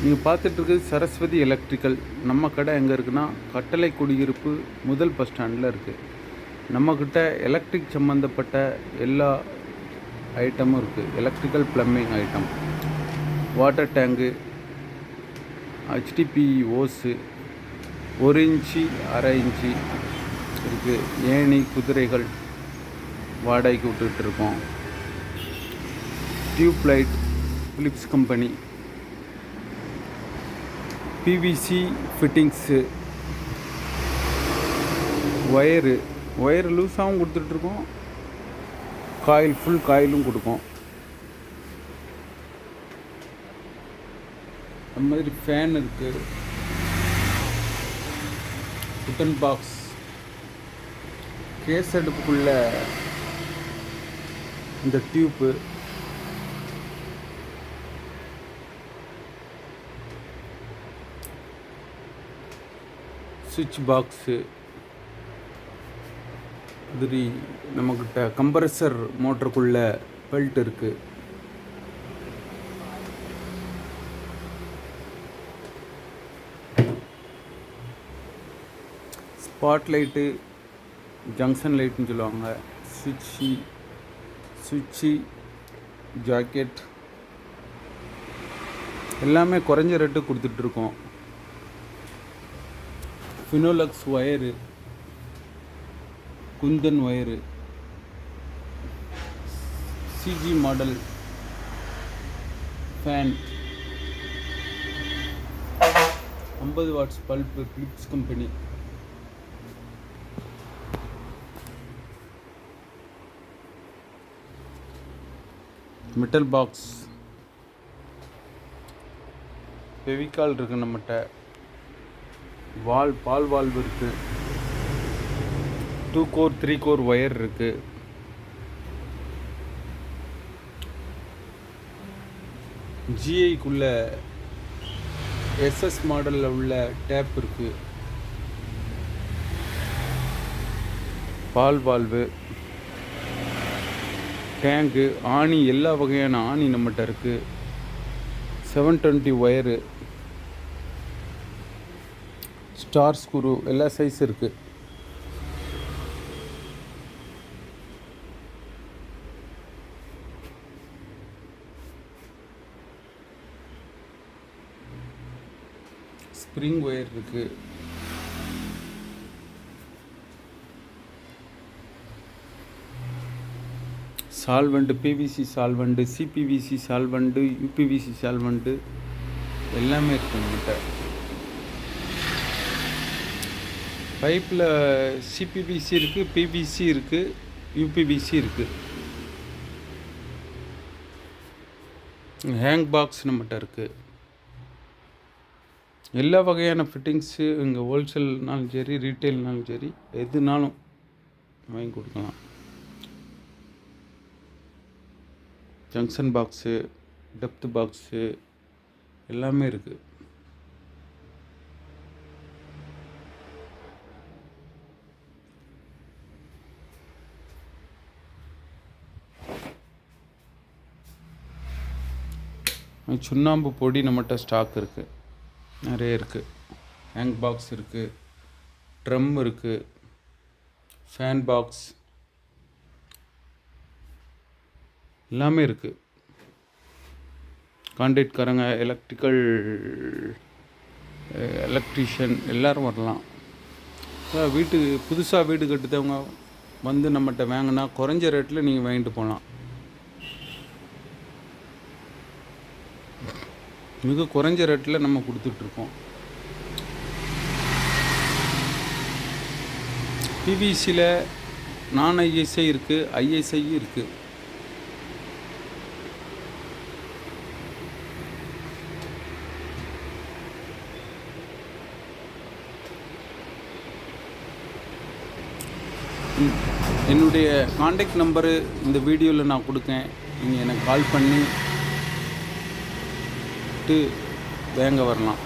நீங்கள் பார்த்துட்ருக்குது சரஸ்வதி எலக்ட்ரிக்கல். நம்ம கடை எங்கே இருக்குன்னா, கட்டளை குடியிருப்பு முதல் பஸ் ஸ்டாண்டில் இருக்குது. நம்மக்கிட்ட எலக்ட்ரிக் சம்மந்தப்பட்ட எல்லா ஐட்டமும் இருக்குது. Electrical plumbing item, water tank, HDPE hose, 1 inch 1/2 inch இருக்குது. ஏணி குதிரைகள் வாடகைக்கு விட்டுட்ருக்கோம். Tube light Philips company, PVC fittings, wire லூஸாகவும் கொடுத்துட்ருக்கோம், காயில் ஃபுல் காயிலும் கொடுக்கும். அந்த மாதிரி ஃபேன் இருக்குது, புட்டன் பாக்ஸ், கேஸ் அடுப்புக்குள்ள இந்த டியூப்பு, சுவிட்ச் பாக்ஸு, இதுரி நம்மக்கிட்ட கம்ப்ரஸர் மோட்டருக்குள்ள பெல்ட் இருக்குது. ஸ்பாட் லைட்டு, ஜங்ஷன் லைட்டுன்னு சொல்லுவாங்க, சுவிட்சு, ஜாக்கெட் எல்லாமே குறைஞ்ச ரேட்டு கொடுத்துட்ருக்கோம். Finolex wire, Kundan wire, CG model fan, 50 watts bulb Philips company, metal box, Fevicol இருக்குது நம்மகிட்ட, பால் வால்வு இருக்குது, 2 கோர் 3 கோர் ஒயர் இருக்குது. GIக்குள்ள SS மாடலில் உள்ள டேப் இருக்குது. பால் வால்வு, டேங்கு, ஆணி, எல்லா வகையான ஆணி நம்மகிட்ட இருக்குது. 720 ஒயரு, ஸ்டார் ஸ்க்ரூ, எல்லா சைஸ் இருக்குது. ஸ்ப்ரிங் ஒயர் இருக்குது. Solvent, PVC solvent, CPVC solvent, UPVC solvent எல்லாமே இருக்குது நம்மகிட்ட. பைப்பில் CPVC இருக்குது, PVC இருக்குது, UPVC இருக்குது. ஹேங் பாக்ஸ் நம்மகிட்ட இருக்குது. எல்லா வகையான ஃபிட்டிங்ஸு இங்கே ஹோல்சேல்னாலும் சரி, ரீட்டெயில்னாலும் சரி, எதுனாலும் வாங்கி கொடுக்கலாம். ஜங்ஷன் பாக்ஸு, டெப்த் பாக்ஸு எல்லாமே இருக்குது. சுண்ணாம்பு பொடி நம்மகிட்ட ஸ்டாக் இருக்குது, நிறைய இருக்குது. ஹேங் பாக்ஸ் இருக்குது, ட்ரம் இருக்குது, ஃபேன் பாக்ஸ் எல்லாமே இருக்குது. கான்ட்ராக்ட்காரங்க, எலக்ட்ரிஷியன் எல்லோரும் வரலாம். வீட்டுக்கு புதுசாக வீடு கட்டுத்தவங்க வந்து நம்மகிட்ட வாங்கினா குறைஞ்ச ரேட்டில் நீங்கள் வாங்கிட்டு போகலாம். மிக குறைஞ்ச ரேட்டில் நம்ம கொடுத்துட்ருக்கோம். PVCயில் நான் ISI இருக்குது, ISI இருக்குது. என்னுடைய காண்டாக்ட் நம்பரு இந்த வீடியோவில் நான் கொடுக்கேன். நீங்கள் எனக்கு கால் பண்ணி வாங்க வரலாம்.